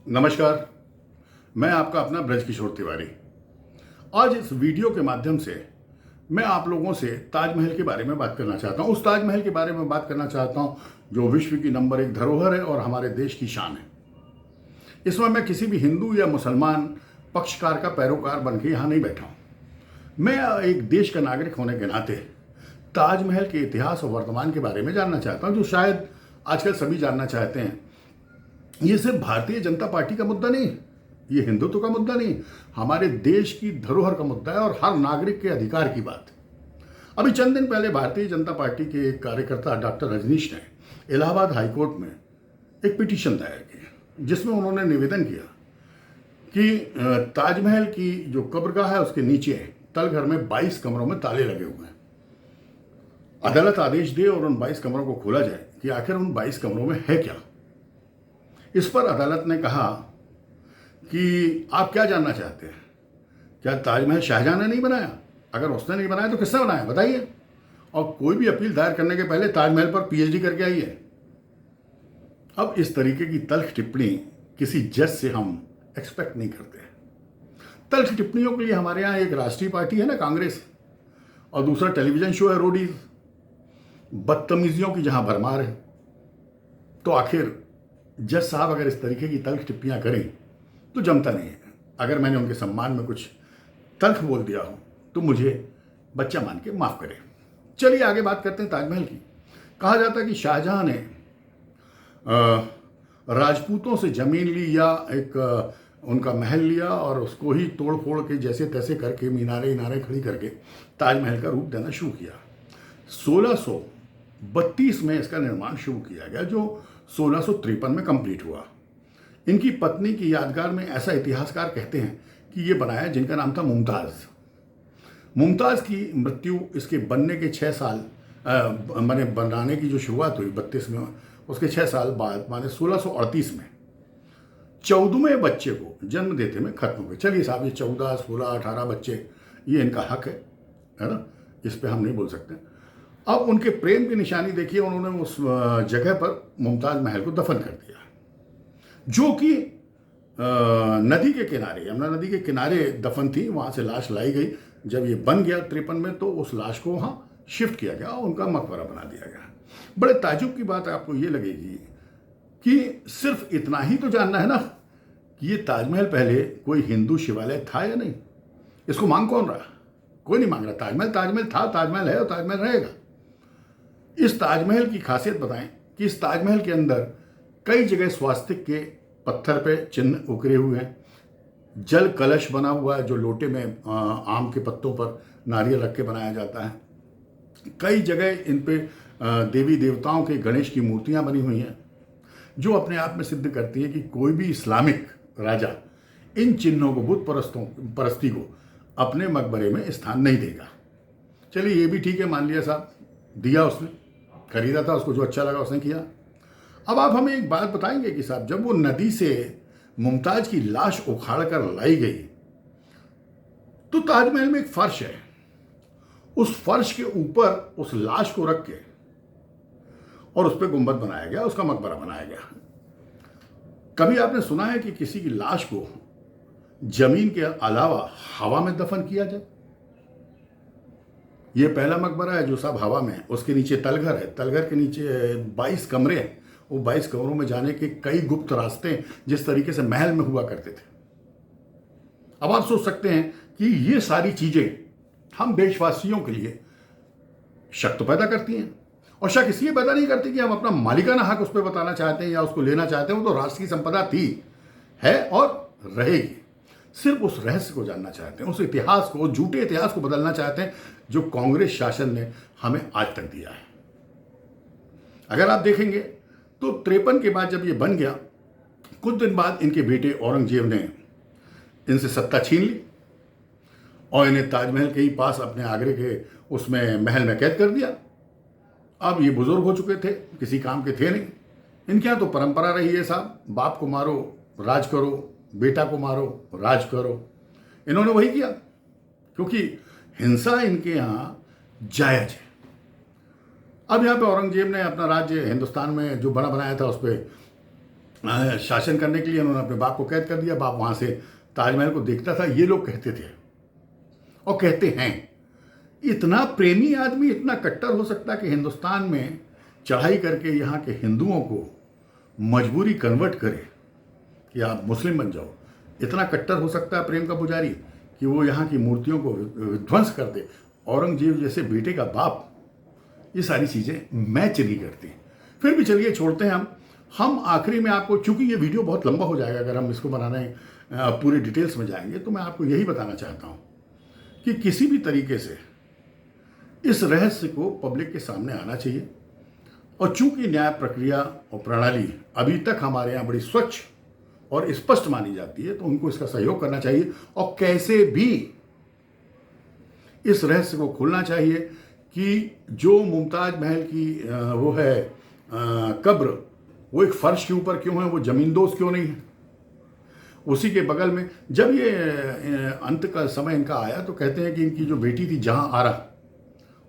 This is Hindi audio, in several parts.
नमस्कार। मैं आपका अपना ब्रजकिशोर तिवारी। आज इस वीडियो के माध्यम से मैं आप लोगों से ताजमहल के बारे में बात करना चाहता हूँ। उस ताजमहल के बारे में बात करना चाहता हूँ जो विश्व की नंबर 1 धरोहर है और हमारे देश की शान है। इसमें मैं किसी भी हिंदू या मुसलमान पक्षकार का पैरोकार बन के यहाँ नहीं बैठा हूँ। मैं एक देश का नागरिक होने के नाते ताजमहल के इतिहास और वर्तमान के बारे में जानना चाहता हूँ, जो शायद आजकल सभी जानना चाहते हैं। ये सिर्फ भारतीय जनता पार्टी का मुद्दा नहीं, ये हिंदुत्व का मुद्दा नहीं, हमारे देश की धरोहर का मुद्दा है और हर नागरिक के अधिकार की बात। अभी चंद दिन पहले भारतीय जनता पार्टी के एक कार्यकर्ता डॉक्टर रजनीश ने इलाहाबाद हाईकोर्ट में एक पिटीशन दायर की, जिसमें उन्होंने निवेदन किया कि ताजमहल की जो कब्रगाह है उसके नीचे तलघर में 22 कमरों में ताले लगे हुए हैं। अदालत आदेश दे और उन 22 कमरों को खोला जाए कि आखिर उन 22 कमरों में है क्या। इस पर अदालत ने कहा कि आप क्या जानना चाहते हैं, क्या ताजमहल शाहजहां ने नहीं बनाया? अगर उसने नहीं बनाया तो किसने बनाया बताइए। और कोई भी अपील दायर करने के पहले ताजमहल पर पीएचडी करके आइए। अब इस तरीके की तल्ख टिप्पणी किसी जज से हम एक्सपेक्ट नहीं करते। तल्ख टिप्पणियों के लिए हमारे यहाँ एक राष्ट्रीय पार्टी है ना, कांग्रेस, और दूसरा टेलीविजन शो है रोडीज। बदतमीजियों की जहां भरमार है, तो आखिर जज साहब अगर इस तरीके की तल्ख टिप्पणियां करें तो जमता नहीं है। अगर मैंने उनके सम्मान में कुछ तल्ख बोल दिया हो तो मुझे बच्चा मान के माफ करें। चलिए आगे बात करते हैं ताजमहल की। कहा जाता है कि शाहजहां ने राजपूतों से जमीन ली या एक उनका महल लिया और उसको ही तोड़ फोड़ के जैसे तैसे करके मीनारे खड़ी करके ताजमहल का रूप देना शुरू किया। 1632 में इसका निर्माण शुरू किया गया, जो 1653 में कंप्लीट हुआ। इनकी पत्नी की यादगार में ऐसा इतिहासकार कहते हैं कि ये बनाया जिनका नाम था मुमताज़। मुमताज़ की मृत्यु इसके बनने के 6 साल माने बनाने की जो शुरुआत हुई 32 में, उसके 6 साल बाद माने 1638 में 14वें बच्चे को जन्म देते में खत्म हुए। चलिए साहब, ये 14, 16, 18 बच्चे, ये इनका हक है ना, इस पर हम नहीं बोल सकते। अब उनके प्रेम की निशानी देखिए, उन्होंने उस जगह पर मुमताज महल को दफन कर दिया, जो कि नदी के किनारे, यमुना नदी के किनारे दफन थी। वहाँ से लाश लाई गई। जब ये बन गया 53 में, तो उस लाश को वहाँ शिफ्ट किया गया और उनका मकबरा बना दिया गया। बड़े ताज्जुब की बात आपको ये लगेगी कि सिर्फ इतना ही तो जानना है ना कि ये ताजमहल पहले कोई हिंदू शिवालय था या नहीं। इसको मांग कौन रहा? कोई नहीं मांग रहा। ताजमहल था, ताजमहल है और ताजमहल रहेगा। इस ताजमहल की खासियत बताएं कि इस ताजमहल के अंदर कई जगह स्वास्तिक के पत्थर पे चिन्ह उकरे हुए हैं। जल कलश बना हुआ है, जो लोटे में आम के पत्तों पर नारियल रख के बनाया जाता है। कई जगह इन पे देवी देवताओं के गणेश की मूर्तियां बनी हुई हैं, जो अपने आप में सिद्ध करती है कि कोई भी इस्लामिक राजा इन चिन्हों को, बुत परस्ती को अपने मकबरे में स्थान नहीं देगा। चलिए ये भी ठीक है, मान लिया साहब, दिया उसने, खरीदा था, उसको जो अच्छा लगा उसने किया। अब आप हमें एक बात बताएंगे कि साहब, जब वो नदी से मुमताज की लाश उखाड़ कर लाई गई, तो ताजमहल में एक फर्श है। उस फर्श के ऊपर उस लाश को रख के और उस पर गुंबद बनाया गया, उसका मकबरा बनाया गया। कभी आपने सुना है कि किसी की लाश को जमीन के अलावा हवा में दफन किया जाए? ये पहला मकबरा है जो साहब हवा में है। उसके नीचे तलघर है, तलघर के नीचे 22 कमरे हैं। वो 22 कमरों में जाने के कई गुप्त रास्ते हैं, जिस तरीके से महल में हुआ करते थे। अब आप सोच सकते हैं कि ये सारी चीजें हम देशवासियों के लिए शक तो पैदा करती हैं, और शक इसलिए पैदा नहीं करती कि हम अपना मालिकाना हक उस पर बताना चाहते हैं या उसको लेना चाहते हैं। वो तो राष्ट्र की संपदा थी, है और रहेगी। सिर्फ उस रहस्य को जानना चाहते हैं, उस इतिहास को, झूठे इतिहास को बदलना चाहते हैं जो कांग्रेस शासन ने हमें आज तक दिया है। अगर आप देखेंगे तो 53 के बाद जब ये बन गया, कुछ दिन बाद इनके बेटे औरंगजेब ने इनसे सत्ता छीन ली और इन्हें ताजमहल के ही पास अपने आगरे के उसमें महल में कैद कर दिया। अब ये बुजुर्ग हो चुके थे, किसी काम के थे नहीं। इनके यहाँ तो परंपरा रही है साहब, बाप को मारो राज करो, बेटा को मारो राज करो। इन्होंने वही किया, क्योंकि हिंसा इनके यहाँ जायज है। अब यहाँ पे औरंगजेब ने अपना राज्य हिंदुस्तान में जो बना बनाया था उस पर शासन करने के लिए उन्होंने अपने बाप को कैद कर दिया। बाप वहाँ से ताजमहल को देखता था। ये लोग कहते थे और कहते हैं, इतना प्रेमी आदमी इतना कट्टर हो सकता है कि हिंदुस्तान में चढ़ाई करके यहाँ के हिंदुओं को मजबूरी कन्वर्ट करे कि आप मुस्लिम बन जाओ। इतना कट्टर हो सकता है प्रेम का पुजारी कि वो यहाँ की मूर्तियों को विध्वंस कर दे। औरंगजेब जैसे बेटे का बाप ये सारी चीज़ें मैच नहीं करती। फिर भी चलिए छोड़ते हैं हम आखिरी में आपको, चूंकि ये वीडियो बहुत लंबा हो जाएगा अगर हम इसको बनाने पूरे डिटेल्स में जाएंगे, तो मैं आपको यही बताना चाहता हूँ कि किसी भी तरीके से इस रहस्य को पब्लिक के सामने आना चाहिए। और चूंकि न्याय प्रक्रिया और प्रणाली अभी तक हमारे यहाँ बड़ी स्वच्छ और स्पष्ट मानी जाती है, तो उनको इसका सहयोग करना चाहिए और कैसे भी इस रहस्य को खोलना चाहिए कि जो मुमताज महल की वो है कब्र, वो एक फर्श के ऊपर क्यों है, वो जमींदोज क्यों नहीं है। उसी के बगल में जब ये अंत का समय इनका आया तो कहते हैं कि इनकी जो बेटी थी जहां आरा,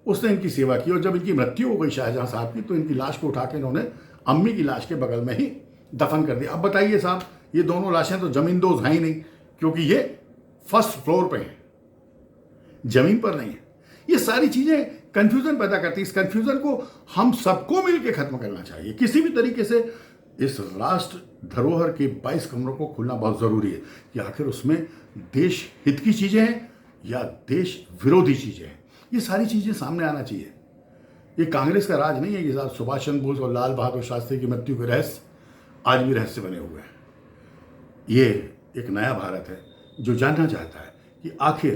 उसने इनकी सेवा की और जब इनकी मृत्यु हो गई शाहजहां साहब की, तो इनकी लाश को उठा के इन्होंने अम्मी की लाश के बगल में ही दफन कर दिया। अब बताइए साहब, ये दोनों लाशें तो जमींदोज हैं ही नहीं, क्योंकि ये फर्स्ट फ्लोर पे हैं, जमीन पर नहीं है। ये सारी चीजें कंफ्यूजन पैदा करती है। इस कंफ्यूजन को हम सबको मिलकर खत्म करना चाहिए किसी भी तरीके से। इस राष्ट्र धरोहर के 22 कमरों को खुलना बहुत जरूरी है कि आखिर उसमें देश हित की चीजें हैं या देश विरोधी चीजें हैं। ये सारी चीजें सामने आना चाहिए। ये कांग्रेस का राज नहीं है कि साहब सुभाष चंद्र बोस और लाल बहादुर शास्त्री की मृत्यु के रहस्य आज भी रहस्य बने हुए हैं। ये एक नया भारत है जो जानना चाहता है कि आखिर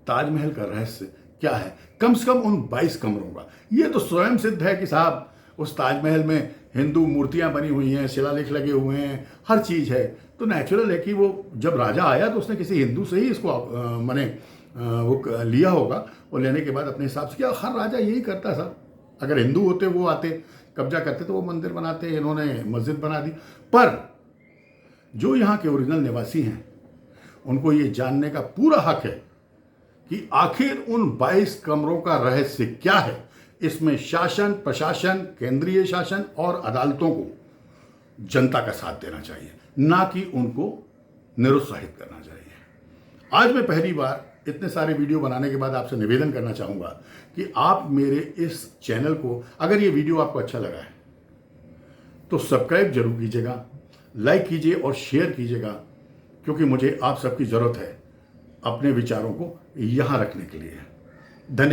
ताजमहल का रहस्य क्या है, कम से कम उन 22 कमरों का। ये तो स्वयं सिद्ध है कि साहब उस ताजमहल में हिंदू मूर्तियां बनी हुई हैं, शिलालेख लगे हुए हैं, हर चीज़ है। तो नेचुरल है कि वो जब राजा आया तो उसने किसी हिंदू से ही इसको वो लिया होगा और लेने के बाद अपने हिसाब से किया। हर राजा यही करता था। अगर हिंदू होते वो आते कब्जा करते तो वो मंदिर बनाते, इन्होंने मस्जिद बना दी। पर जो यहाँ के ओरिजिनल निवासी हैं उनको ये जानने का पूरा हक है कि आखिर उन 22 कमरों का रहस्य क्या है। इसमें शासन, प्रशासन, केंद्रीय शासन और अदालतों को जनता का साथ देना चाहिए, ना कि उनको निरुत्साहित करना चाहिए। आज मैं पहली बार इतने सारे वीडियो बनाने के बाद आपसे निवेदन करना चाहूँगा कि आप मेरे इस चैनल को, अगर ये वीडियो आपको अच्छा लगा है तो सब्सक्राइब जरूर कीजिएगा, लाइक कीजिए और शेयर कीजिएगा, क्योंकि मुझे आप सबकी ज़रूरत है अपने विचारों को यहाँ रखने के लिए। धन्यवाद।